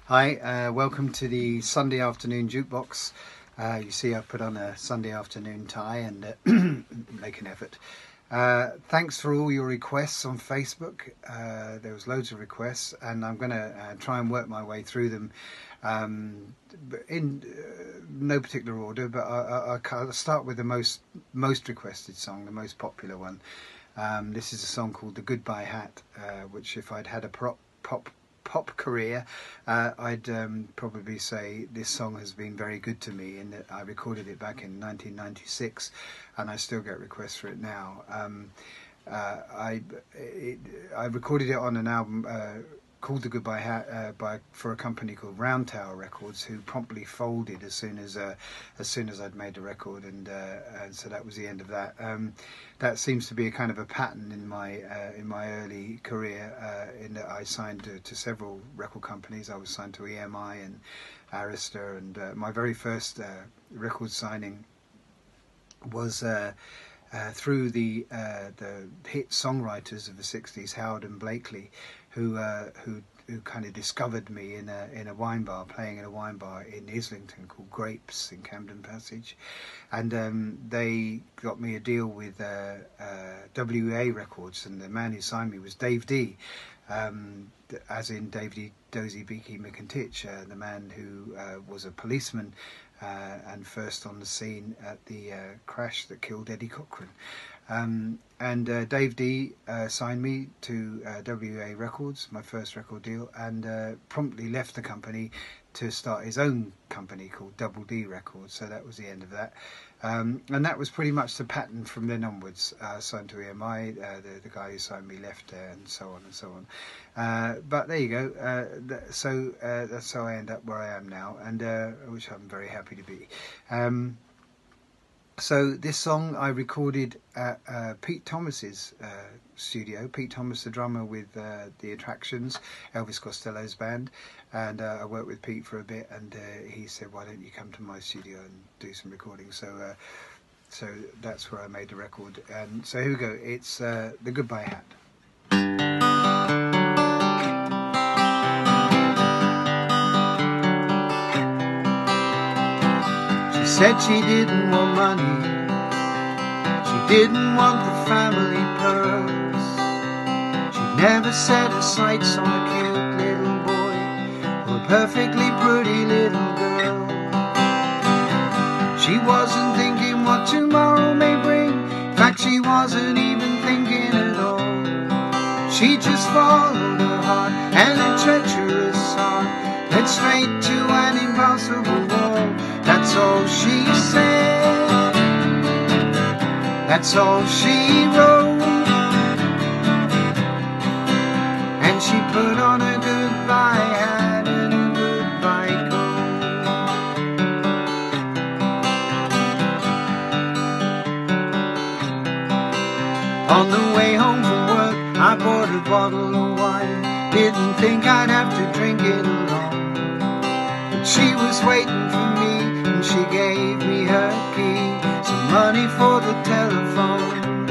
Hi, welcome to the Sunday afternoon jukebox. You see I've put on a Sunday afternoon tie and make an effort. Thanks for all your requests on Facebook. There was loads of requests and I'm going to try and work my way through them in no particular order, but I'll start with the most requested song, the most popular one. This is a song called The Goodbye Hat, which if I'd had a pop career, I'd probably say this song has been very good to me, in that I recorded it back in 1996 and I still get requests for it now. I recorded it on an album called The Goodbye Hat for a company called Round Tower Records, who promptly folded as soon as I'd made the record, and so that was the end of that. That seems to be a kind of a pattern in my early career, in that I signed to several record companies. I was signed to EMI and Arista, and my very first record signing was through the hit songwriters of the 60s, Howard and Blakely, who kind of discovered me in a wine bar, playing in a wine bar in Islington called Grapes in Camden Passage, and they got me a deal with WA Records, and the man who signed me was Dave D, as in Davey Dozy Beaky McIntitch, the man who was a policeman and first on the scene at the crash that killed Eddie Cochran. And Dave D signed me to WA Records, my first record deal, and promptly left the company to start his own company called Double D Records. So that was the end of that. And that was pretty much the pattern from then onwards. Signed to EMI, the guy who signed me left there, and so on and so on. But there you go. So that's how I end up where I am now, and which I'm very happy to be. So this song I recorded at Pete Thomas's studio. Pete Thomas, the drummer with the Attractions, Elvis Costello's band, and I worked with Pete for a bit, and he said, "Why don't you come to my studio and do some recording?" So so that's where I made the record. And so here we go. It's The Goodbye Hat. She said she didn't want money, she didn't want the family pearls. She'd never set her sights on a cute little boy or a perfectly pretty little girl. She wasn't thinking what tomorrow may bring. In fact, she wasn't even thinking at all. She just followed her heart, and her treacherous heart led straight to an impossible wall. That's all she said, that's all she wrote, and she put on a goodbye hat and a goodbye coat. On the way home from work, I bought a bottle of wine. Didn't think I'd have to drink it alone, but she was waiting for me, and she gave me her key, some money for the telephone.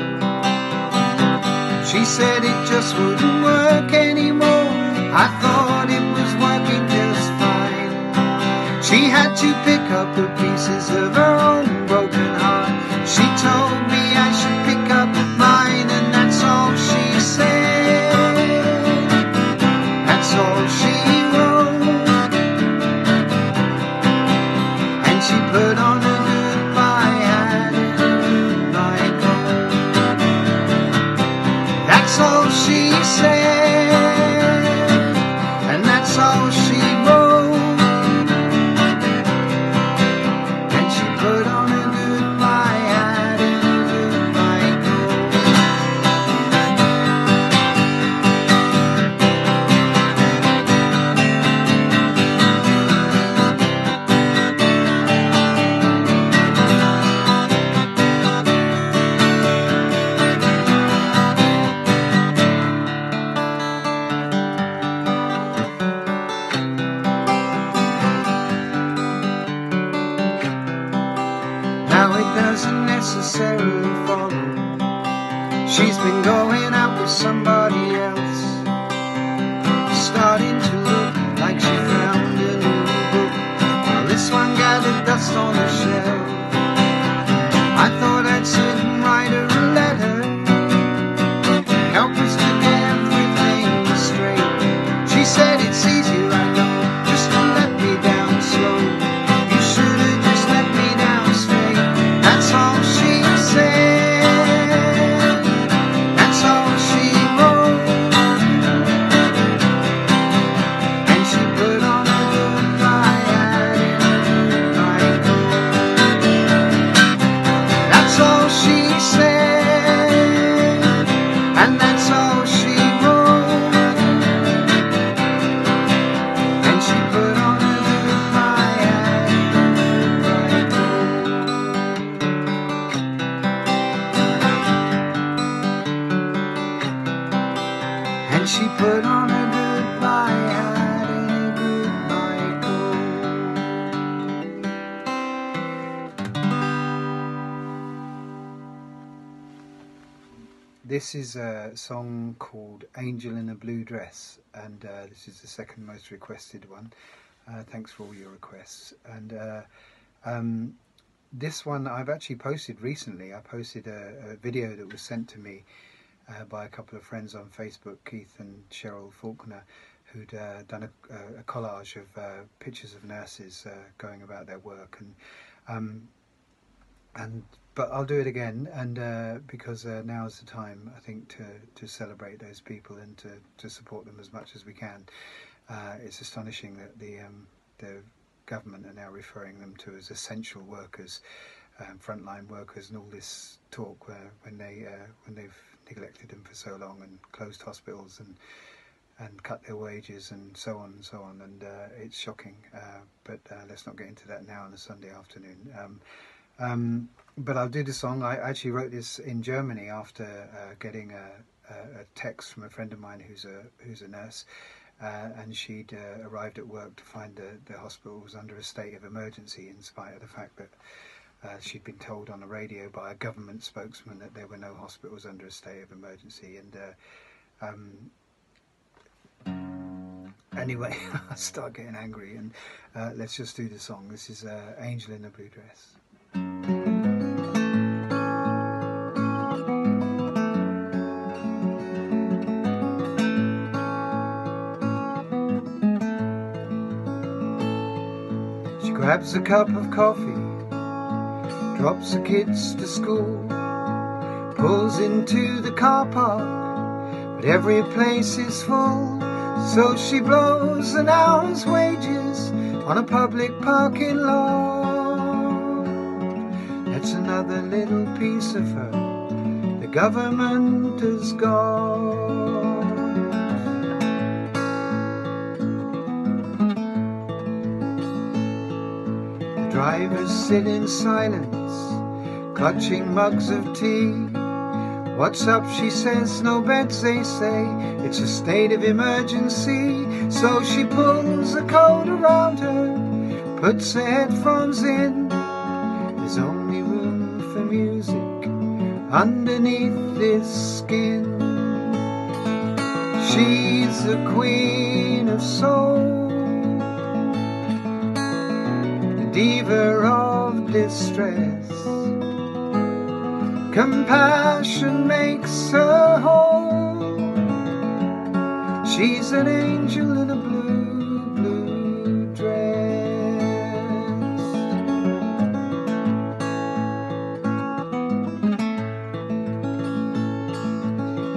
She said it just wouldn't work anymore. I thought it was working just fine. She had to pick up the pieces of her own broken heart. She told me I should pick up mine, and that's all she said, that's all she wrote, and she put on a goodbye hat and a goodbye coat. That's all she said, and that's all she wrote, and she put on a goodbye hat and a goodbye coat. Now it doesn't necessarily follow she's been going out with somebody else. Starting to look like she found this is a song called Angel in a Blue Dress, and this is the second most requested one. Thanks for all your requests. And this one I've actually posted recently. I posted a video that was sent to me by a couple of friends on Facebook, Keith and Cheryl Faulkner, who'd done a collage of pictures of nurses going about their work, but I'll do it again, and because now is the time, I think, to celebrate those people and to support them as much as we can. It's astonishing that the government are now referring them to as essential workers, frontline workers, and all this talk when they've neglected them for so long and closed hospitals and cut their wages and so on and so on, and it's shocking. But let's not get into that now on a Sunday afternoon. But I'll do the song. I actually wrote this in Germany after getting a text from a friend of mine who's a nurse, and she'd arrived at work to find the hospital was under a state of emergency, in spite of the fact that she'd been told on the radio by a government spokesman that there were no hospitals under a state of emergency. And anyway, I start getting angry, and let's just do the song. This is Angel in a Blue Dress. She grabs a cup of coffee, drops the kids to school, pulls into the car park, but every place is full, so she blows an hour's wages on a public parking lot. That's another little piece of her the government has got. The drivers sit in silence, clutching mugs of tea. What's up, she says, no beds, they say, it's a state of emergency. So she pulls a coat around her, puts her headphones in. There's only room for music underneath this skin. She's the queen of soul, the diva of distress. Compassion makes her whole. She's an angel in a blue, blue dress.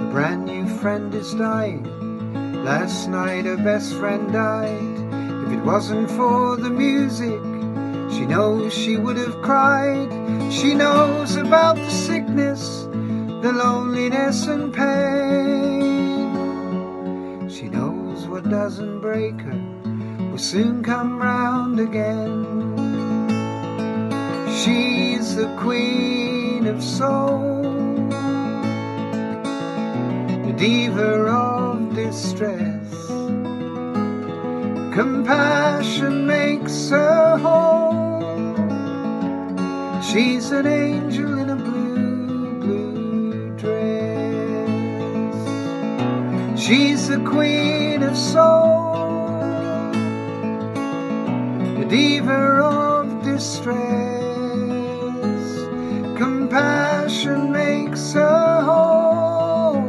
A brand new friend is dying. Last night her best friend died. If it wasn't for the music, she knows she would have cried. She knows about the sickness, the loneliness and pain. She knows what doesn't break her will soon come round again. She's the queen of soul, the diva of distress. Compassion makes her whole. She's an angel in a blue, blue dress. She's the queen of soul, the diva of distress. Compassion makes her whole.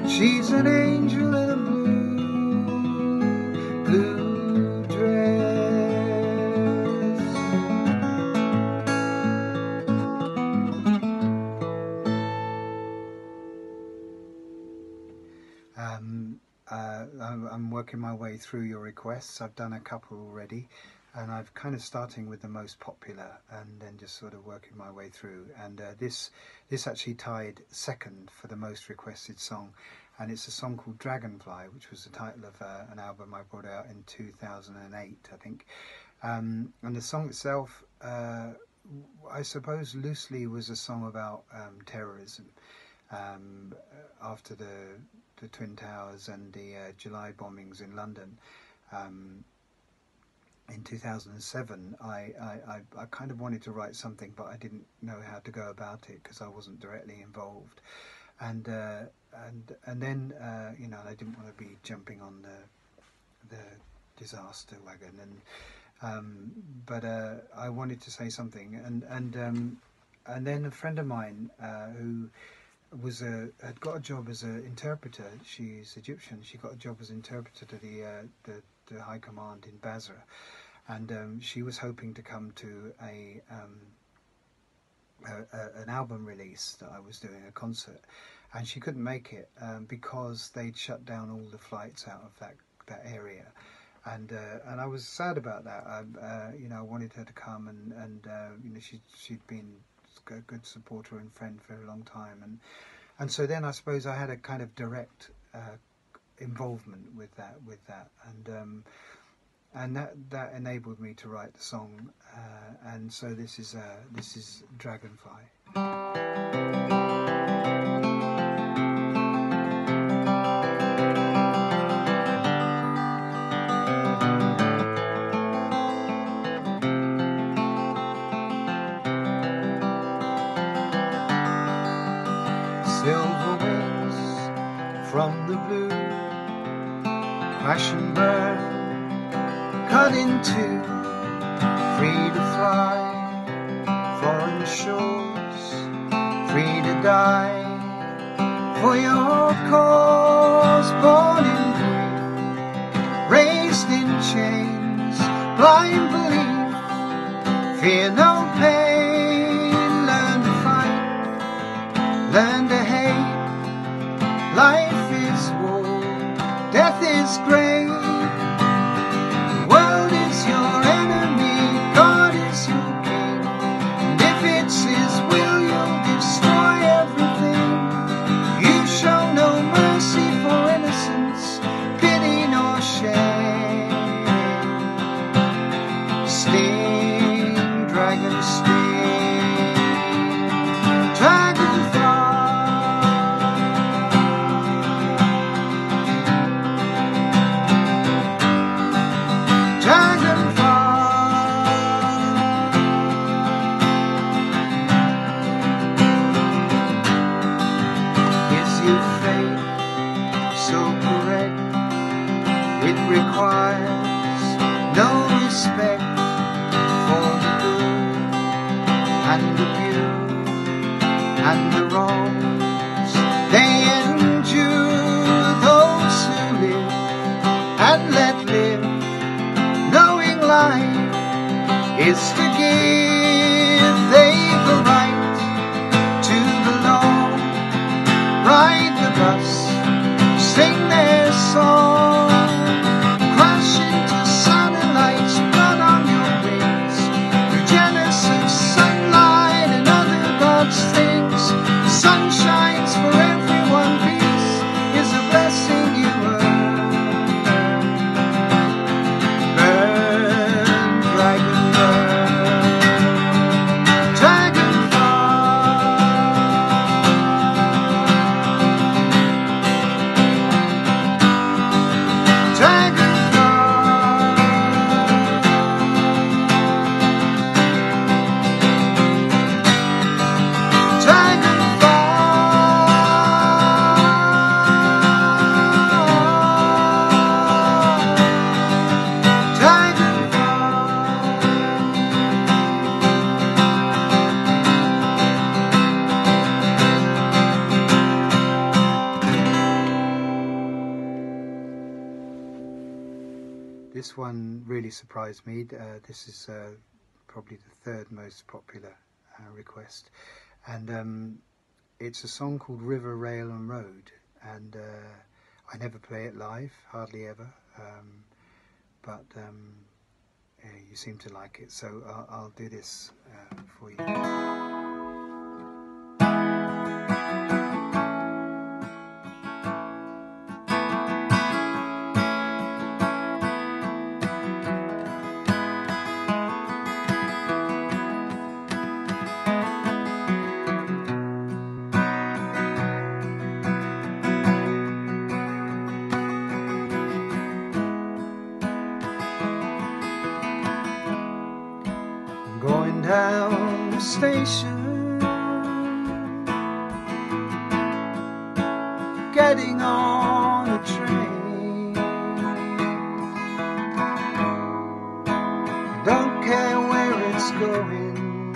She's an angel in a blue, blue dress. I'm working my way through your requests. I've done a couple already, and I've kind of starting with the most popular and then just sort of working my way through. And this actually tied second for the most requested song, and it's a song called Dragonfly, which was the title of an album I brought out in 2008, I think. And the song itself, I suppose loosely was a song about terrorism. After the Twin Towers and the July bombings in London in 2007, I kind of wanted to write something, but I didn't know how to go about it because I wasn't directly involved. and then you know, I didn't want to be jumping on the disaster wagon, but I wanted to say something, and then a friend of mine who had got a job as an interpreter. She's Egyptian. She got a job as interpreter to the High Command in Basra, and she was hoping to come to an album release that I was doing, a concert, and she couldn't make it because they'd shut down all the flights out of that area, and I was sad about that. You know, I wanted her to come, and you know, she'd been a good supporter and friend for a long time, and so then I suppose I had a kind of direct involvement with that, and that enabled me to write the song, and so this is Dragonfly. Silver wings from the blue, crash and burn, cut in two, free to fly, foreign shores, free to die, for your cause, born in grief, raised in chains, blind belief, fear no pain, learn to fight, learn to hate, life is war, death is great. The world is your enemy, God is your king, and if it's his will you'll destroy everything. You show no mercy for innocence, pity nor shame. Sting, dragon sting, dragonfly. Requires no respect for the good and the beauty and the wrongs they endure. Those who live and let live, knowing life is to give. They've a right to belong, ride the bus, sing their song. This one really surprised me. This is probably the third most popular request, and it's a song called River, Rail and Road, and I never play it live, hardly ever, but you seem to like it, so I'll do this for you. Going down the station, getting on a train. Don't care where it's going.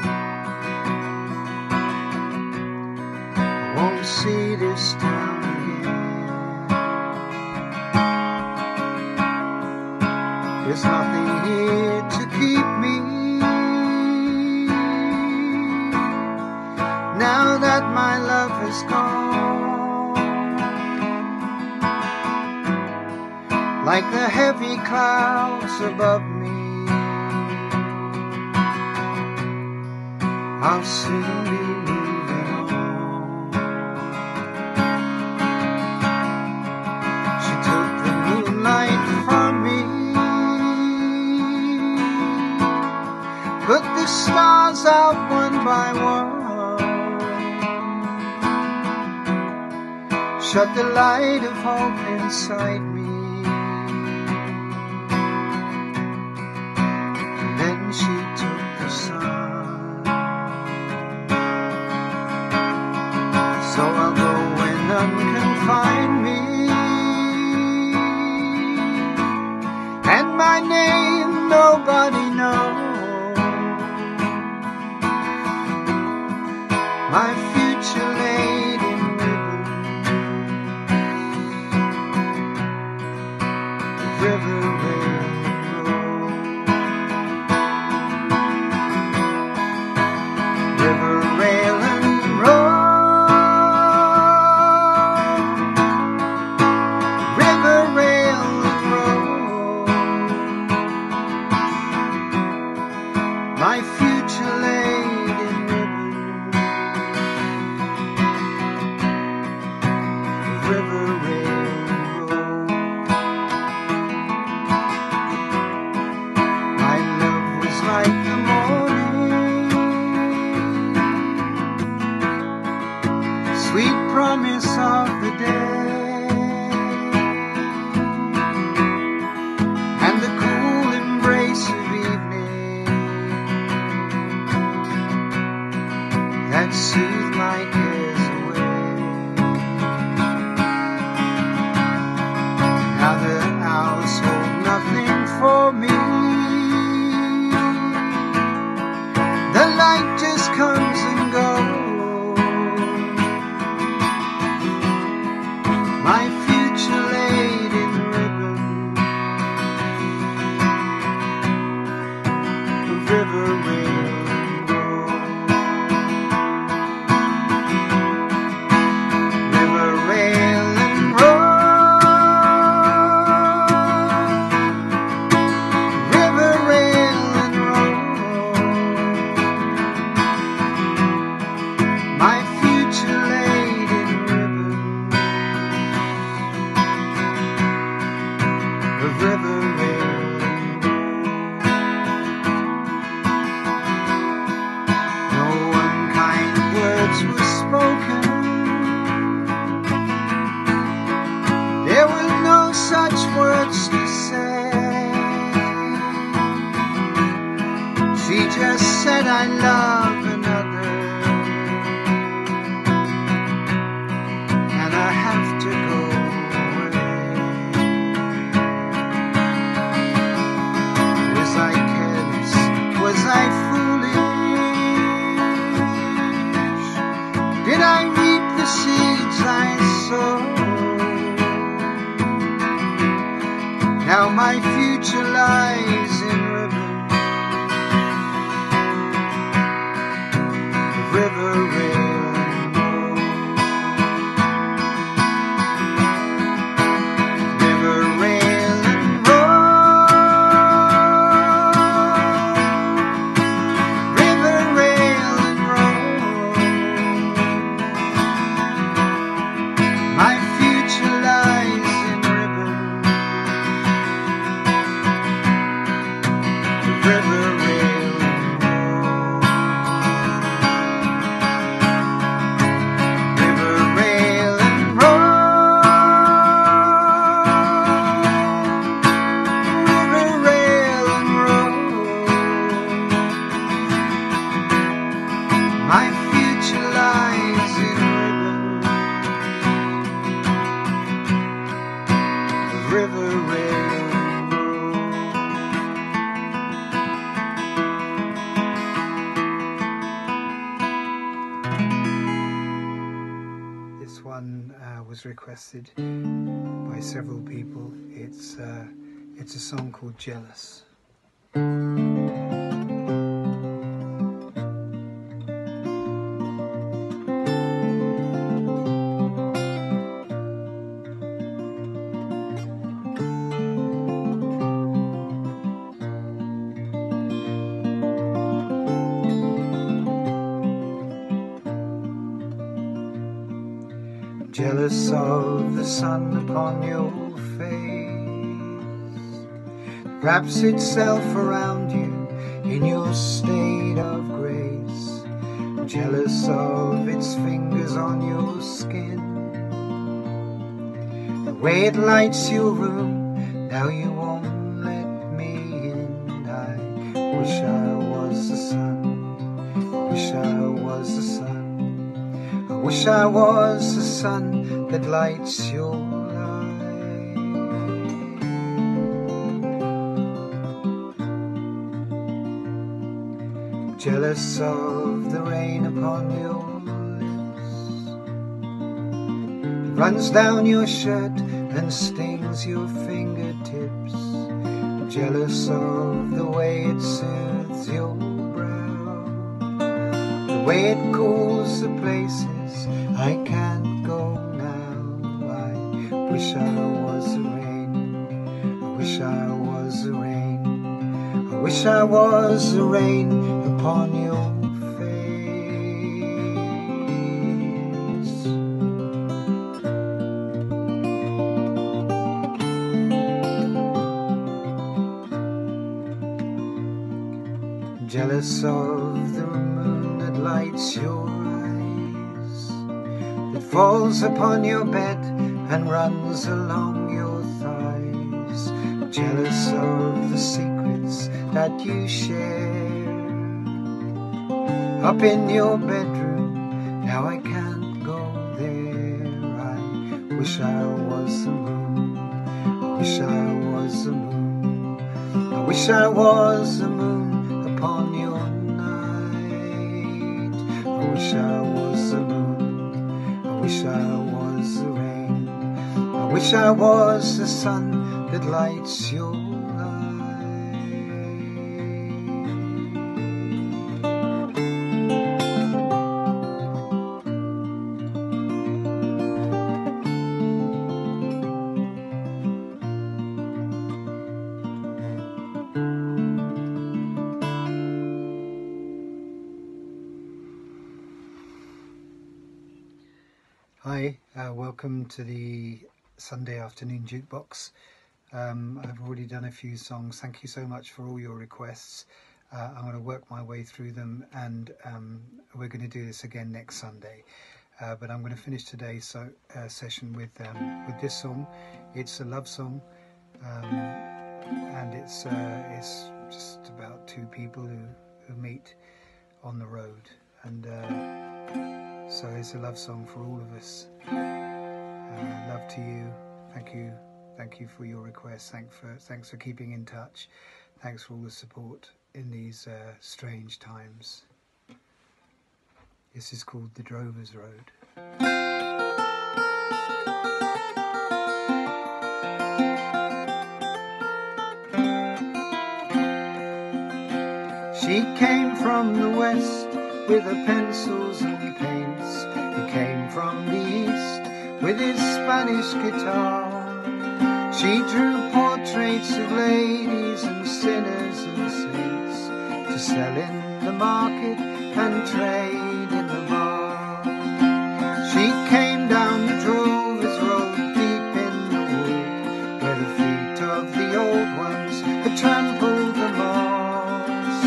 I won't see this town again. There's nothing here to keep me. Now that my love is gone, like the heavy clouds above me, I'll soon be moving on. She took the moonlight from me, put the stars out one by one, shut the light of hope inside me. And then she took the sun. So I'll go where none can find me, and my name nobody knows. My future laid in ribbon, river railroad, river rail and road, river rail and road. My future laid in ribbon, river railroad. My love was like the morning, sweet promise of the day, and the cool embrace of evening that soothed my cares away. Now the hours hold nothing for me, the light just comes and goes. My future laid in ribbon, river railroad, river rail and road, river rail and road. My future laid in ribbon, the river rail and road. No unkind words were spoken, there were no such words to say. She just said, I love another, and I have to go away. Was I careless? Was I foolish? Did I reap the seeds I sowed? Now my future lies in ribbon, river rail and road, river rail and road, river rail and road. My future lies in ribbon, river rail and road. This one was requested by several people. It's a song called Jealous. Jealous of the sun upon your face, wraps itself around you in your state of grace. Jealous of its fingers on your skin, the way it lights your room. Now you won't let me in. I wish I was the sun, wish I was the sun. I wish I was the sun that lights your life. Jealous of the rain upon your lips, runs down your shirt and stings your fingertips. Jealous of the way it soothes your brow, the way it cools the places I can't go now. I wish I was the rain, I wish I was the rain, I wish I was the rain upon your face. Jealous of the moon that lights your falls upon your bed and runs along your thighs. Jealous of the secrets that you share up in your bedroom. Now I can't go there. I wish I was the moon, I wish I was the moon, I wish I was the moon upon your night. I wish I was the moon, I wish I was the rain, I wish I was the sun that lights your life. Hi, welcome to the Sunday afternoon jukebox. I've already done a few songs. Thank you so much for all your requests. I'm going to work my way through them, and we're going to do this again next Sunday. But I'm going to finish today's session with this song. It's a love song, and it's just about two people who meet on the road, and so it's a love song for all of us. Love to you. Thank you for your requests. Thanks for keeping in touch. Thanks for all the support in these strange times. This is called The Drover's Road. She came from the west with her pencils and paints. He came from the east with his Spanish guitar. She drew portraits of ladies and sinners and saints to sell in the market and trade in the bar. She came down the Drover's Road deep in the wood, where the feet of the old ones had trampled the moss.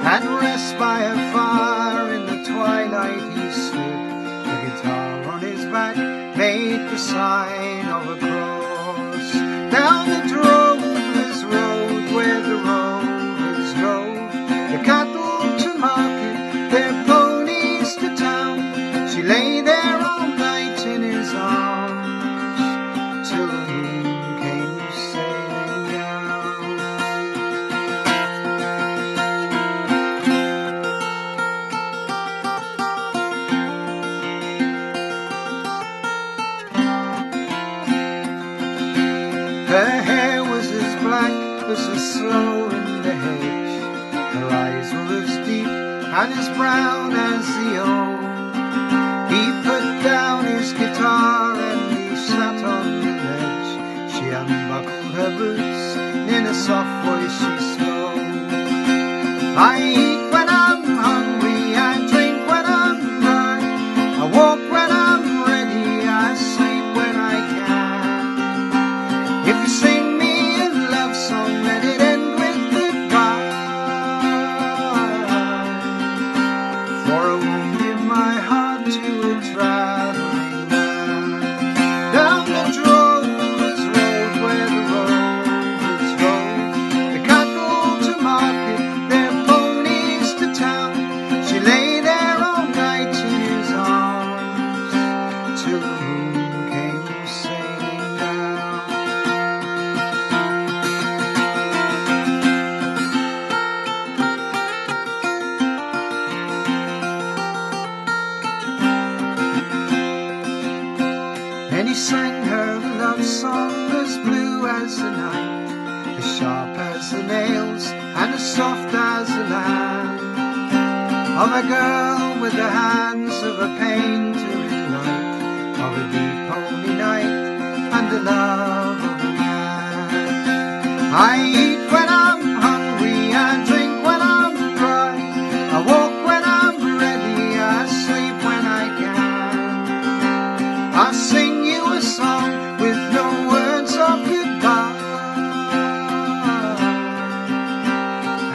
At rest by a fire in the twilight he stood, the guitar on his back made the sign of a cross. Down the Drover's Road where the rovers drove the cattle to market, their ponies to town. She lay there all night in his arms till the moon came to say whispers are slow in the hedge. Her eyes were as deep and as brown as the old. He put down his guitar and he sat on the ledge. She unbuckled her boots and in a soft voice she spoke. I eat when I'm hungry, I drink when I'm dry, I walk when I'm ready, I sleep when I can. If you sing me a love song, let it end with goodbye. For I won't give my heart to a traveling man. Down the Drovers Road where the rovers rode, the cattle to market, their ponies to town. She lay there all night in his arms till the moon came sailing down. Then he sang her a love song as blue as the night, as sharp as the nails and as soft as the land, of a girl with the hands of a painter in light, of a deep holy night and the love of a man. I eat when I'm hungry, I drink when I'm dry, I walk when I'm ready, I sleep when I can. I sing you a song with no words of goodbye.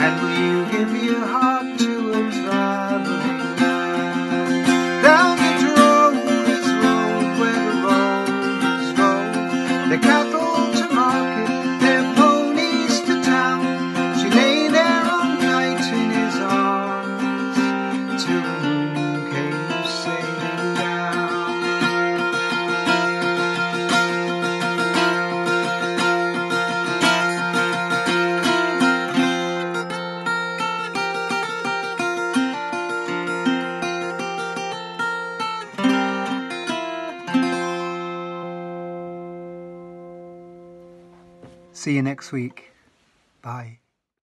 And will you give your heart to a traveling man? Down the Drovers Road where the rovers rode, the cattle to market, their ponies to town. She lay there all night in his arms till the moon came sailing down. See you next week. Bye.